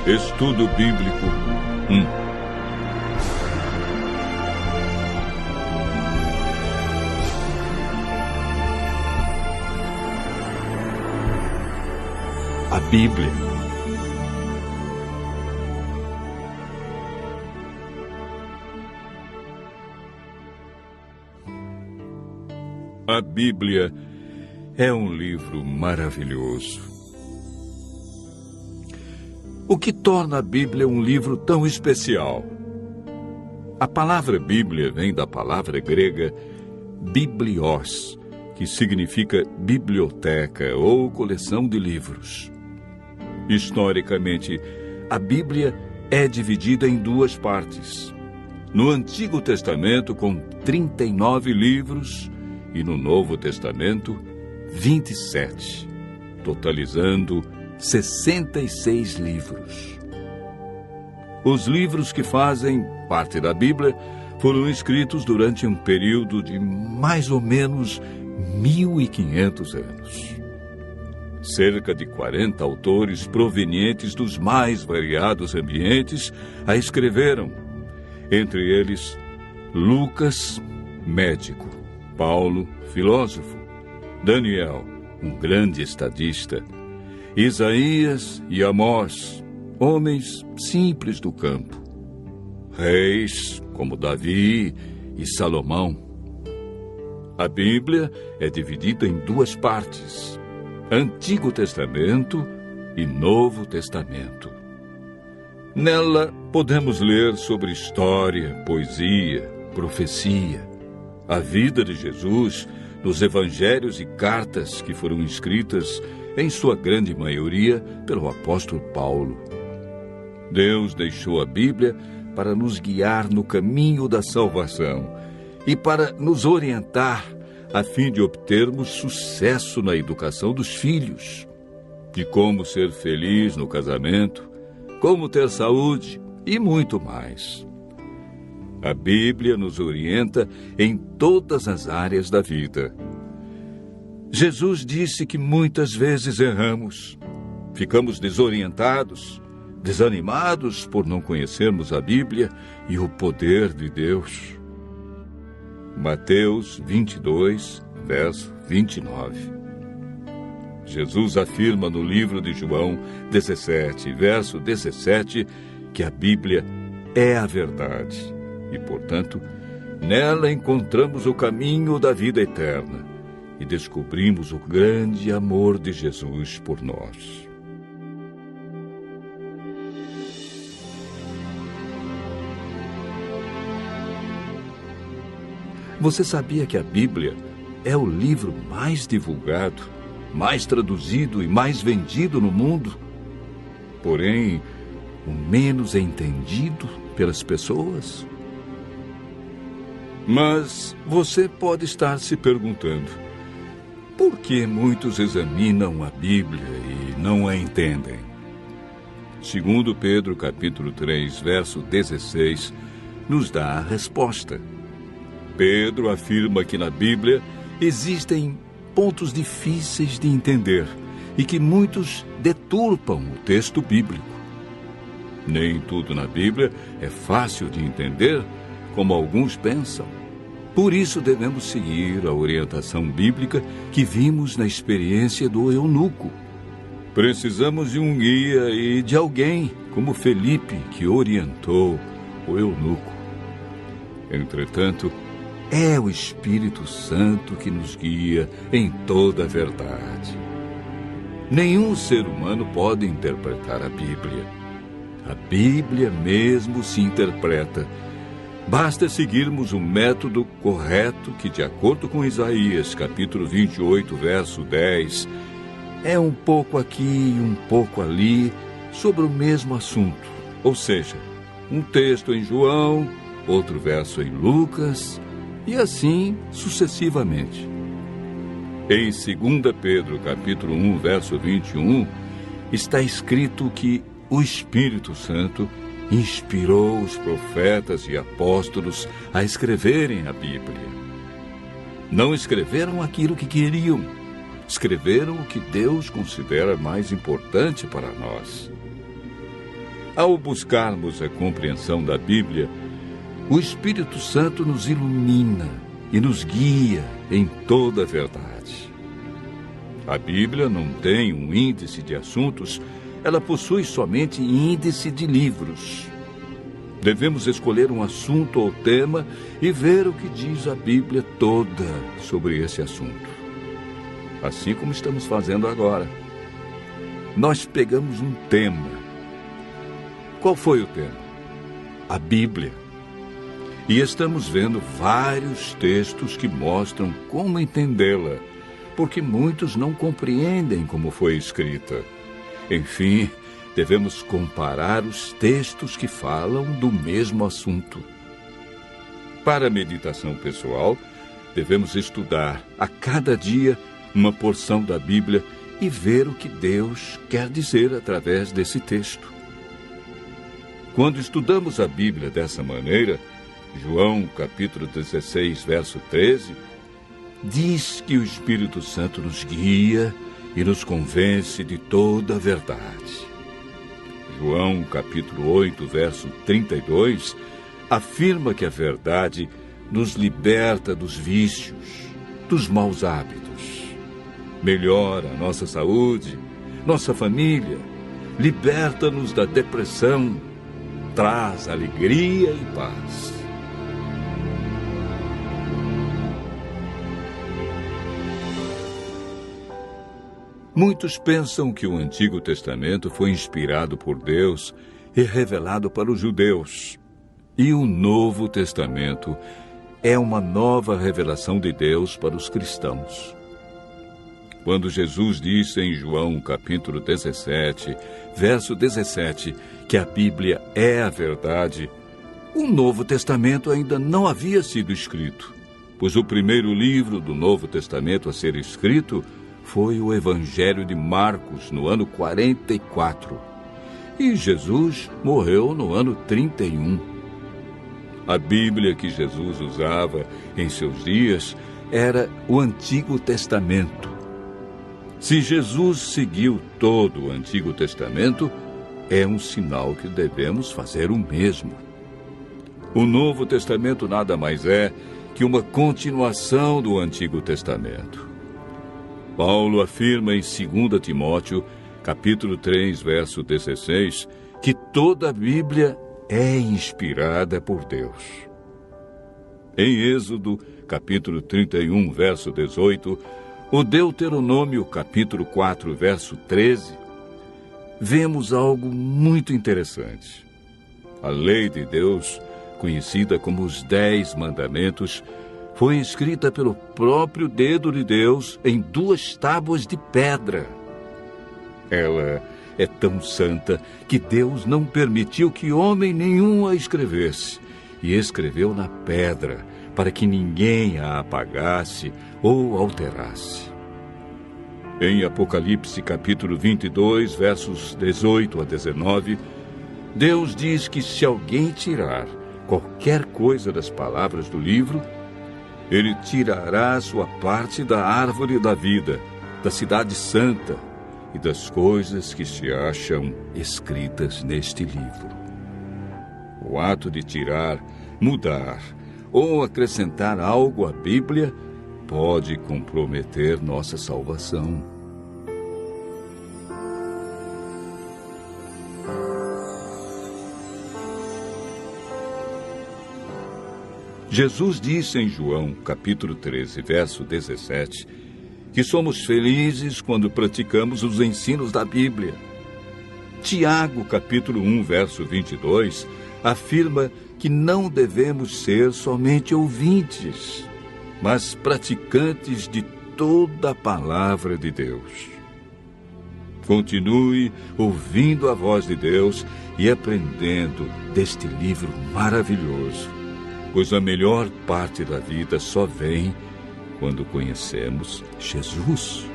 Estudo Bíblico 1. A Bíblia. A Bíblia é um livro maravilhoso. O que torna a Bíblia um livro tão especial? A palavra Bíblia vem da palavra grega biblios, que significa biblioteca ou coleção de livros. Historicamente, a Bíblia é dividida em duas partes. No Antigo Testamento, com 39 livros, e no Novo Testamento, 27, totalizando 66 livros. Os livros que fazem parte da Bíblia foram escritos durante um período de mais ou menos 1.500 anos. Cerca de 40 autores provenientes dos mais variados ambientes a escreveram. Entre eles, Lucas, médico; Paulo, filósofo; Daniel, um grande estadista; Isaías e Amós, homens simples do campo; reis como Davi e Salomão. A Bíblia é dividida em duas partes: Antigo Testamento e Novo Testamento. Nela podemos ler sobre história, poesia, profecia, a vida de Jesus, nos evangelhos e cartas que foram escritas, em sua grande maioria, pelo apóstolo Paulo. Deus deixou a Bíblia para nos guiar no caminho da salvação e para nos orientar a fim de obtermos sucesso na educação dos filhos, de como ser feliz no casamento, como ter saúde e muito mais. A Bíblia nos orienta em todas as áreas da vida. Jesus disse que muitas vezes erramos, ficamos desorientados, desanimados por não conhecermos a Bíblia e o poder de Deus. Mateus 22, verso 29. Jesus afirma no livro de João 17, verso 17, que a Bíblia é a verdade e, portanto, nela encontramos o caminho da vida eterna e descobrimos o grande amor de Jesus por nós. Você sabia que a Bíblia é o livro mais divulgado, mais traduzido e mais vendido no mundo? Porém, o menos entendido pelas pessoas? Mas você pode estar se perguntando: por que muitos examinam a Bíblia e não a entendem? Segundo Pedro, capítulo 3, verso 16, nos dá a resposta. Pedro afirma que na Bíblia existem pontos difíceis de entender e que muitos deturpam o texto bíblico. Nem tudo na Bíblia é fácil de entender, como alguns pensam. Por isso devemos seguir a orientação bíblica que vimos na experiência do eunuco. Precisamos de um guia e de alguém como Felipe, que orientou o eunuco. Entretanto, é o Espírito Santo que nos guia em toda a verdade. Nenhum ser humano pode interpretar a Bíblia. A Bíblia mesmo se interpreta. Basta seguirmos o método correto que, de acordo com Isaías, capítulo 28, verso 10, é um pouco aqui e um pouco ali sobre o mesmo assunto. Ou seja, um texto em João, outro verso em Lucas, e assim sucessivamente. Em 2 Pedro, capítulo 1, verso 21, está escrito que o Espírito Santo inspirou os profetas e apóstolos a escreverem a Bíblia. Não escreveram aquilo que queriam, escreveram o que Deus considera mais importante para nós. Ao buscarmos a compreensão da Bíblia, o Espírito Santo nos ilumina e nos guia em toda a verdade. A Bíblia não tem um índice de assuntos, ela possui somente índice de livros. Devemos escolher um assunto ou tema e ver o que diz a Bíblia toda sobre esse assunto. Assim como estamos fazendo agora. Nós pegamos um tema. Qual foi o tema? A Bíblia. E estamos vendo vários textos que mostram como entendê-la, porque muitos não compreendem como foi escrita. Enfim, devemos comparar os textos que falam do mesmo assunto. Para a meditação pessoal, devemos estudar a cada dia uma porção da Bíblia e ver o que Deus quer dizer através desse texto. Quando estudamos a Bíblia dessa maneira, João, capítulo 16, verso 13, diz que o Espírito Santo nos guia e nos convence de toda a verdade. João, capítulo 8, verso 32, afirma que a verdade nos liberta dos vícios, dos maus hábitos, melhora a nossa saúde, nossa família, liberta-nos da depressão, traz alegria e paz. Muitos pensam que o Antigo Testamento foi inspirado por Deus e revelado para os judeus. E o Novo Testamento é uma nova revelação de Deus para os cristãos. Quando Jesus disse em João, capítulo 17, verso 17, que a Bíblia é a verdade, o Novo Testamento ainda não havia sido escrito, pois o primeiro livro do Novo Testamento a ser escrito foi o Evangelho de Marcos, no ano 44. E Jesus morreu no ano 31. A Bíblia que Jesus usava em seus dias era o Antigo Testamento. Se Jesus seguiu todo o Antigo Testamento, é um sinal que devemos fazer o mesmo. O Novo Testamento nada mais é que uma continuação do Antigo Testamento. Paulo afirma em 2 Timóteo, capítulo 3, verso 16, que toda a Bíblia é inspirada por Deus. Em Êxodo, capítulo 31, verso 18, o Deuteronômio, capítulo 4, verso 13, vemos algo muito interessante. A lei de Deus, conhecida como os 10 Mandamentos, foi escrita pelo próprio dedo de Deus em 2 tábuas de pedra. Ela é tão santa que Deus não permitiu que homem nenhum a escrevesse, e escreveu na pedra, para que ninguém a apagasse ou alterasse. Em Apocalipse, capítulo 22, versos 18 a 19, Deus diz que se alguém tirar qualquer coisa das palavras do livro, Ele tirará a sua parte da árvore da vida, da cidade santa e das coisas que se acham escritas neste livro. O ato de tirar, mudar ou acrescentar algo à Bíblia pode comprometer nossa salvação. Jesus disse em João, capítulo 13, verso 17, que somos felizes quando praticamos os ensinos da Bíblia. Tiago, capítulo 1, verso 22, afirma que não devemos ser somente ouvintes, mas praticantes de toda a palavra de Deus. Continue ouvindo a voz de Deus e aprendendo deste livro maravilhoso, pois a melhor parte da vida só vem quando conhecemos Jesus.